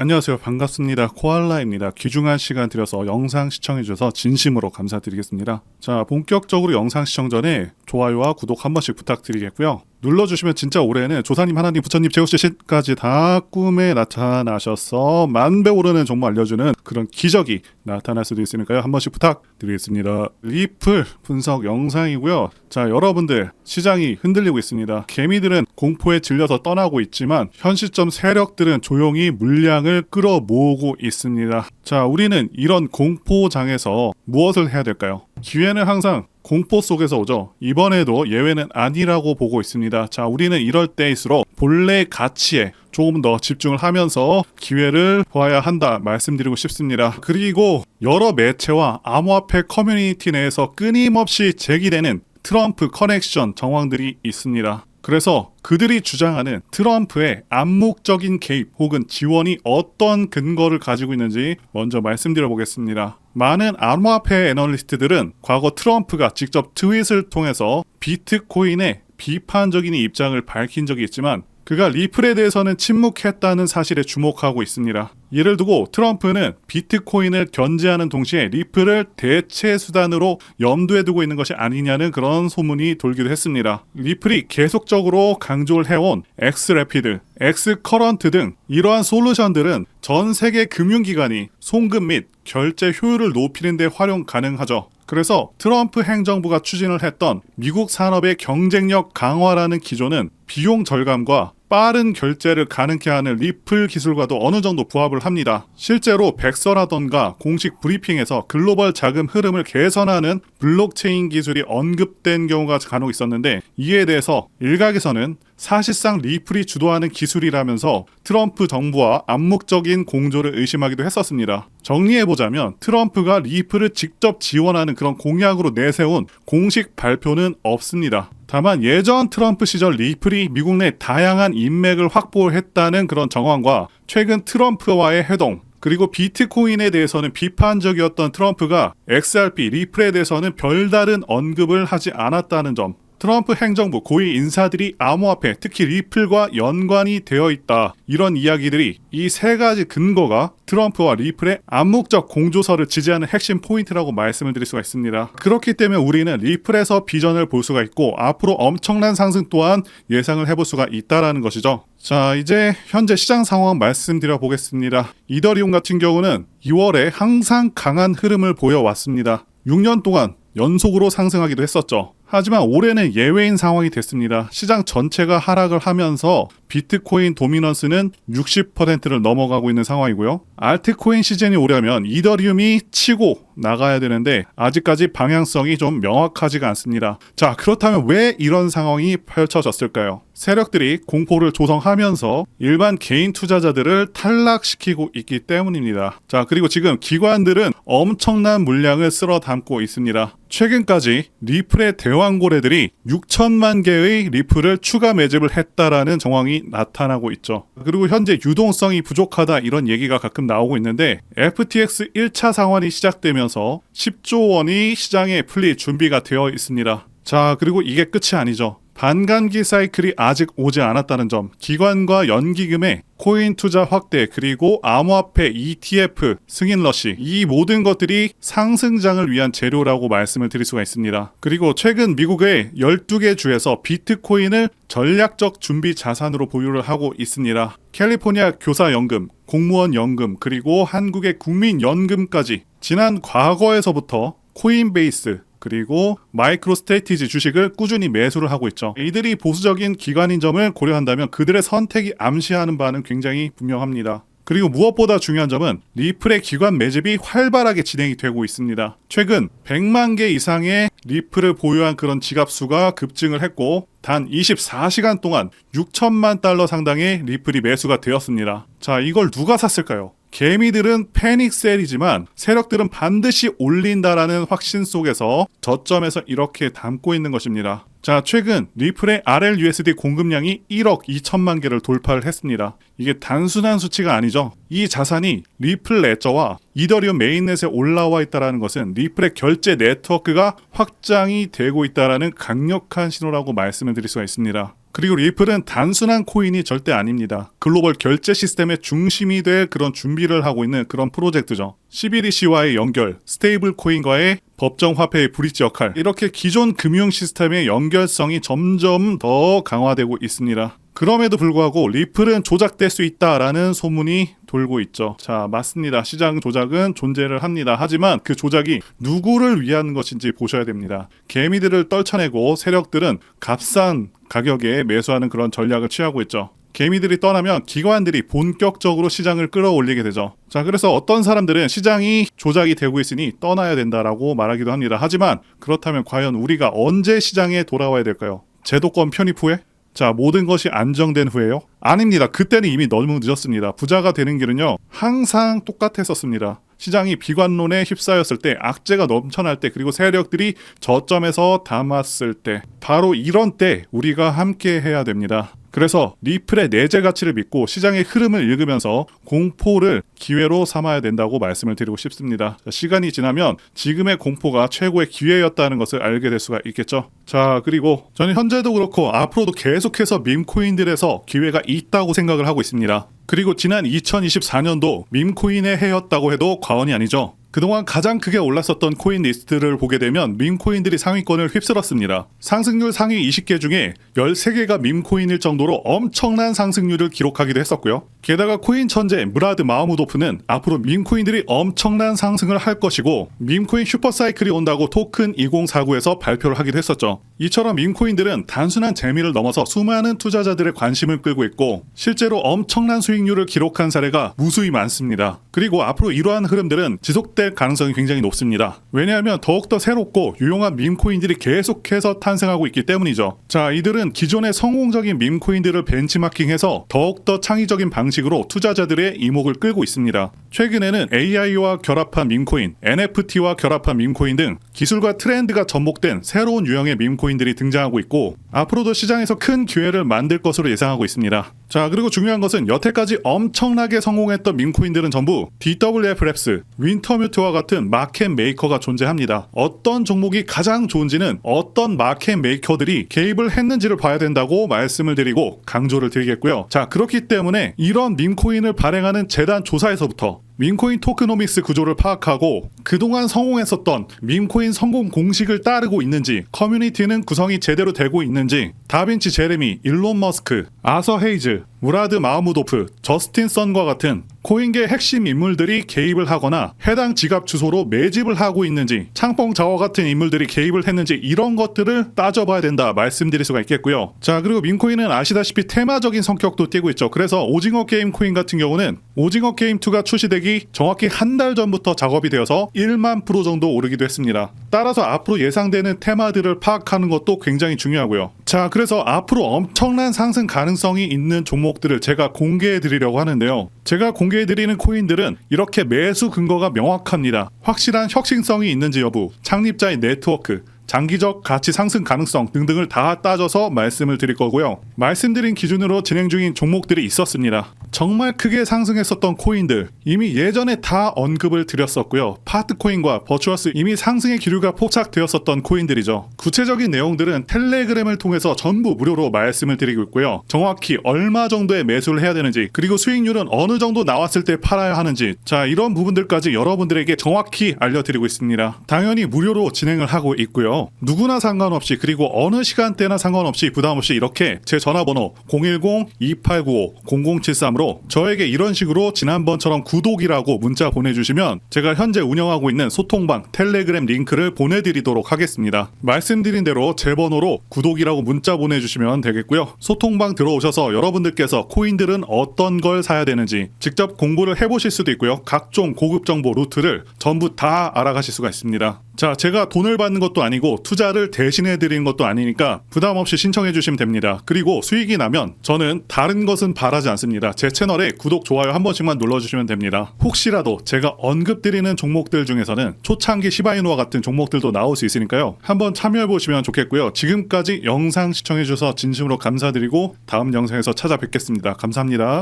안녕하세요. 반갑습니다. 코알라입니다. 귀중한 시간 들여서 영상 시청해주셔서 진심으로 감사드리겠습니다. 자, 본격적으로 영상 시청 전에 좋아요와 구독 한 번씩 부탁드리겠고요. 눌러주시면 진짜 올해는 조사님, 하나님, 부처님, 제우스 신까지 다 꿈에 나타나셔서 만배 오르는 정보 알려주는 그런 기적이 나타날 수도 있으니까요. 한 번씩 부탁드리겠습니다. 리플 분석 영상이고요. 자, 여러분들 시장이 흔들리고 있습니다. 개미들은 공포에 질려서 떠나고 있지만 현 시점 세력들은 조용히 물량을 끌어모으고 있습니다. 자, 우리는 이런 공포장에서 무엇을 해야 될까요? 기회는 항상 공포 속에서 오죠. 이번에도 예외는 아니라고 보고 있습니다. 자, 우리는 이럴 때일수록 본래 가치에 조금 더 집중을 하면서 기회를 보아야 한다 말씀드리고 싶습니다. 그리고 여러 매체와 암호화폐 커뮤니티 내에서 끊임없이 제기되는 트럼프 커넥션 정황들이 있습니다. 그래서 그들이 주장하는 트럼프의 암묵적인 개입 혹은 지원이 어떤 근거를 가지고 있는지 먼저 말씀드려 보겠습니다. 많은 암호화폐 애널리스트들은 과거 트럼프가 직접 트윗을 통해서 비트코인의 비판적인 입장을 밝힌 적이 있지만 그가 리플에 대해서는 침묵했다는 사실에 주목하고 있습니다. 예를 두고 트럼프는 비트코인을 견제하는 동시에 리플을 대체 수단으로 염두에 두고 있는 것이 아니냐는 그런 소문이 돌기도 했습니다. 리플이 계속적으로 강조를 해온 엑스래피드, 엑스커런트 등 이러한 솔루션들은 전 세계 금융기관이 송금 및 결제 효율을 높이는 데 활용 가능하죠. 그래서 트럼프 행정부가 추진을 했던 미국 산업의 경쟁력 강화라는 기조는 비용 절감과 빠른 결제를 가능케 하는 리플 기술과도 어느 정도 부합을 합니다. 실제로 백서라던가 공식 브리핑에서 글로벌 자금 흐름을 개선하는 블록체인 기술이 언급된 경우가 간혹 있었는데 이에 대해서 일각에서는 사실상 리플이 주도하는 기술이라면서 트럼프 정부와 암묵적인 공조를 의심하기도 했었습니다. 정리해보자면 트럼프가 리플을 직접 지원하는 그런 공약으로 내세운 공식 발표는 없습니다. 다만 예전 트럼프 시절 리플이 미국 내 다양한 인맥을 확보했다는 그런 정황과 최근 트럼프와의 회동 그리고 비트코인에 대해서는 비판적이었던 트럼프가 XRP, 리플에 대해서는 별다른 언급을 하지 않았다는 점, 트럼프 행정부 고위 인사들이 암호화폐, 특히 리플과 연관이 되어 있다. 이런 이야기들이 이 세 가지 근거가 트럼프와 리플의 암묵적 공조서를 지지하는 핵심 포인트라고 말씀을 드릴 수가 있습니다. 그렇기 때문에 우리는 리플에서 비전을 볼 수가 있고 앞으로 엄청난 상승 또한 예상을 해볼 수가 있다라는 것이죠. 자, 이제 현재 시장 상황 말씀드려 보겠습니다. 이더리움 같은 경우는 2월에 항상 강한 흐름을 보여왔습니다. 6년 동안 연속으로 상승하기도 했었죠. 하지만 올해는 예외인 상황이 됐습니다. 시장 전체가 하락을 하면서 비트코인 도미넌스는 60%를 넘어가고 있는 상황이고요. 알트코인 시즌이 오려면 이더리움이 치고 나가야 되는데 아직까지 방향성이 좀 명확하지가 않습니다. 자, 그렇다면 왜 이런 상황이 펼쳐졌을까요? 세력들이 공포를 조성하면서 일반 개인 투자자들을 탈락시키고 있기 때문입니다. 자, 그리고 지금 기관들은 엄청난 물량을 쓸어 담고 있습니다. 최근까지 리플의 대왕고래들이 6천만 개의 리플을 추가 매집을 했다라는 정황이 나타나고 있죠. 그리고 현재 유동성이 부족하다 이런 얘기가 가끔 나오고 있는데 FTX 1차 상환이 시작되면서 10조 원이 시장에 풀릴 준비가 되어 있습니다. 자, 그리고 이게 끝이 아니죠. 반감기 사이클이 아직 오지 않았다는 점, 기관과 연기금의 코인 투자 확대, 그리고 암호화폐, ETF, 승인 러시, 이 모든 것들이 상승장을 위한 재료라고 말씀을 드릴 수가 있습니다. 그리고 최근 미국의 12개 주에서 비트코인을 전략적 준비 자산으로 보유를 하고 있습니다. 캘리포니아 교사연금, 공무원연금, 그리고 한국의 국민연금까지 지난 과거에서부터 코인베이스, 그리고 마이크로스트래티지 주식을 꾸준히 매수를 하고 있죠. 이들이 보수적인 기관인 점을 고려한다면 그들의 선택이 암시하는 바는 굉장히 분명합니다. 그리고 무엇보다 중요한 점은 리플의 기관 매집이 활발하게 진행이 되고 있습니다. 최근 100만 개 이상의 리플을 보유한 그런 지갑 수가 급증을 했고 단 24시간 동안 6천만 달러 상당의 리플이 매수가 되었습니다. 자, 이걸 누가 샀을까요? 개미들은 패닉셀이지만 세력들은 반드시 올린다라는 확신 속에서 저점에서 이렇게 담고 있는 것입니다. 자, 최근 리플의 RLUSD 공급량이 1억 2천만 개를 돌파를 했습니다. 이게 단순한 수치가 아니죠. 이 자산이 리플 레저와 이더리움 메인넷에 올라와 있다는 것은 리플의 결제 네트워크가 확장이 되고 있다는 강력한 신호라고 말씀을 드릴 수가 있습니다. 그리고 리플은 단순한 코인이 절대 아닙니다. 글로벌 결제 시스템의 중심이 될 그런 준비를 하고 있는 그런 프로젝트죠. CBDC와의 연결, 스테이블 코인과의 법정 화폐의 브릿지 역할, 이렇게 기존 금융 시스템의 연결성이 점점 더 강화되고 있습니다. 그럼에도 불구하고 리플은 조작될 수 있다라는 소문이 돌고 있죠. 자, 맞습니다. 시장 조작은 존재를 합니다. 하지만 그 조작이 누구를 위한 것인지 보셔야 됩니다. 개미들을 떨쳐내고 세력들은 값싼 가격에 매수하는 그런 전략을 취하고 있죠. 개미들이 떠나면 기관들이 본격적으로 시장을 끌어올리게 되죠. 자, 그래서 어떤 사람들은 시장이 조작이 되고 있으니 떠나야 된다라고 말하기도 합니다. 하지만 그렇다면 과연 우리가 언제 시장에 돌아와야 될까요? 제도권 편입 후에? 자, 모든 것이 안정된 후에요? 아닙니다. 그때는 이미 너무 늦었습니다. 부자가 되는 길은요, 항상 똑같았었습니다. 시장이 비관론에 휩싸였을 때, 악재가 넘쳐날 때, 그리고 세력들이 저점에서 담았을 때, 바로 이런 때 우리가 함께 해야 됩니다. 그래서 리플의 내재 가치를 믿고 시장의 흐름을 읽으면서 공포를 기회로 삼아야 된다고 말씀을 드리고 싶습니다. 시간이 지나면 지금의 공포가 최고의 기회였다는 것을 알게 될 수가 있겠죠. 자, 그리고 저는 현재도 그렇고 앞으로도 계속해서 밈코인들에서 기회가 있다고 생각을 하고 있습니다. 그리고 지난 2024년도 밈코인의 해였다고 해도 과언이 아니죠. 그동안 가장 크게 올랐었던 코인 리스트를 보게 되면 밈코인들이 상위권을 휩쓸었습니다. 상승률 상위 20개 중에 13개가 밈코인일 정도로 엄청난 상승률을 기록하기도 했었고요. 게다가 코인 천재 무라드 마흐무도프는 앞으로 밈코인들이 엄청난 상승을 할 것이고 밈코인 슈퍼사이클이 온다고 토큰 2049에서 발표를 하기도 했었죠. 이처럼 밈코인들은 단순한 재미를 넘어서 수많은 투자자들의 관심을 끌고 있고 실제로 엄청난 수익률을 기록한 사례가 무수히 많습니다. 그리고 앞으로 이러한 흐름들은 지속될 가능성이 굉장히 높습니다. 왜냐하면 더욱더 새롭고 유용한 밈코인들이 계속해서 탄생하고 있기 때문이죠. 자, 이들은 기존의 성공적인 밈코인들을 벤치마킹해서 더욱더 창의적인 방식으로 투자자들의 이목을 끌고 있습니다. 최근에는 AI와 결합한 밈코인, NFT와 결합한 밈코인 등 기술과 트렌드가 접목된 새로운 유형의 밈코인들이 등장하고 있고 앞으로도 시장에서 큰 기회를 만들 것으로 예상하고 있습니다. 자, 그리고 중요한 것은 여태까지 엄청나게 성공했던 밈코인들은 전부 DWF 랩스, 윈터뮤트와 같은 마켓 메이커가 존재합니다. 어떤 종목이 가장 좋은지는 어떤 마켓 메이커들이 개입을 했는지를 봐야 된다고 말씀을 드리고 강조를 드리겠고요. 자, 그렇기 때문에 이런 밈코인을 발행하는 재단 조사에서부터 밈코인 토크노믹스 구조를 파악하고 그동안 성공했었던 밈코인 성공 공식을 따르고 있는지, 커뮤니티는 구성이 제대로 되고 있는지, 다빈치 제레미, 일론 머스크, 아서 헤이즈, 무라드 마흐무도프, 저스틴 선과 같은 코인계 핵심 인물들이 개입을 하거나 해당 지갑 주소로 매집을 하고 있는지, 창펑 자워 같은 인물들이 개입을 했는지 이런 것들을 따져봐야 된다 말씀드릴 수가 있겠고요. 자, 그리고 밈코인은 아시다시피 테마적인 성격도 띠고 있죠. 그래서 오징어 게임 코인 같은 경우는 오징어 게임 2가 출시되기 정확히 한 달 전부터 작업이 되어서 1만 프로 정도 오르기도 했습니다. 따라서 앞으로 예상되는 테마들을 파악하는 것도 굉장히 중요하고요. 자, 그래서 앞으로 엄청난 상승 가능성이 있는 종목들을 제가 공개해 드리려고 하는데요. 제가 공개해 드리는 코인들은 이렇게 매수 근거가 명확합니다. 확실한 혁신성이 있는지 여부, 창립자의 네트워크, 장기적 가치 상승 가능성 등등을 다 따져서 말씀을 드릴 거고요. 말씀드린 기준으로 진행 중인 종목들이 있었습니다. 정말 크게 상승했었던 코인들 이미 예전에 다 언급을 드렸었고요. 파트코인과 버추어스 이미 상승의 기류가 포착되었었던 코인들이죠. 구체적인 내용들은 텔레그램을 통해서 전부 무료로 말씀을 드리고 있고요. 정확히 얼마 정도의 매수를 해야 되는지, 그리고 수익률은 어느 정도 나왔을 때 팔아야 하는지, 자, 이런 부분들까지 여러분들에게 정확히 알려드리고 있습니다. 당연히 무료로 진행을 하고 있고요. 누구나 상관없이, 그리고 어느 시간대나 상관없이 부담없이 이렇게 제 전화번호 010-2895-0073으로 저에게 이런 식으로 지난번처럼 구독이라고 문자 보내주시면 제가 현재 운영하고 있는 소통방 텔레그램 링크를 보내드리도록 하겠습니다. 말씀드린 대로 제 번호로 구독이라고 문자 보내주시면 되겠고요. 소통방 들어오셔서 여러분들께서 코인들은 어떤 걸 사야 되는지 직접 공부를 해보실 수도 있고요. 각종 고급 정보 루트를 전부 다 알아가실 수가 있습니다. 자, 제가 돈을 받는 것도 아니고 투자를 대신해 드리는 것도 아니니까 부담 없이 신청해 주시면 됩니다. 그리고 수익이 나면 저는 다른 것은 바라지 않습니다. 제 채널에 구독, 좋아요 한 번씩만 눌러주시면 됩니다. 혹시라도 제가 언급드리는 종목들 중에서는 초창기 시바이누와 같은 종목들도 나올 수 있으니까요. 한번 참여해 보시면 좋겠고요. 지금까지 영상 시청해 주셔서 진심으로 감사드리고 다음 영상에서 찾아뵙겠습니다. 감사합니다.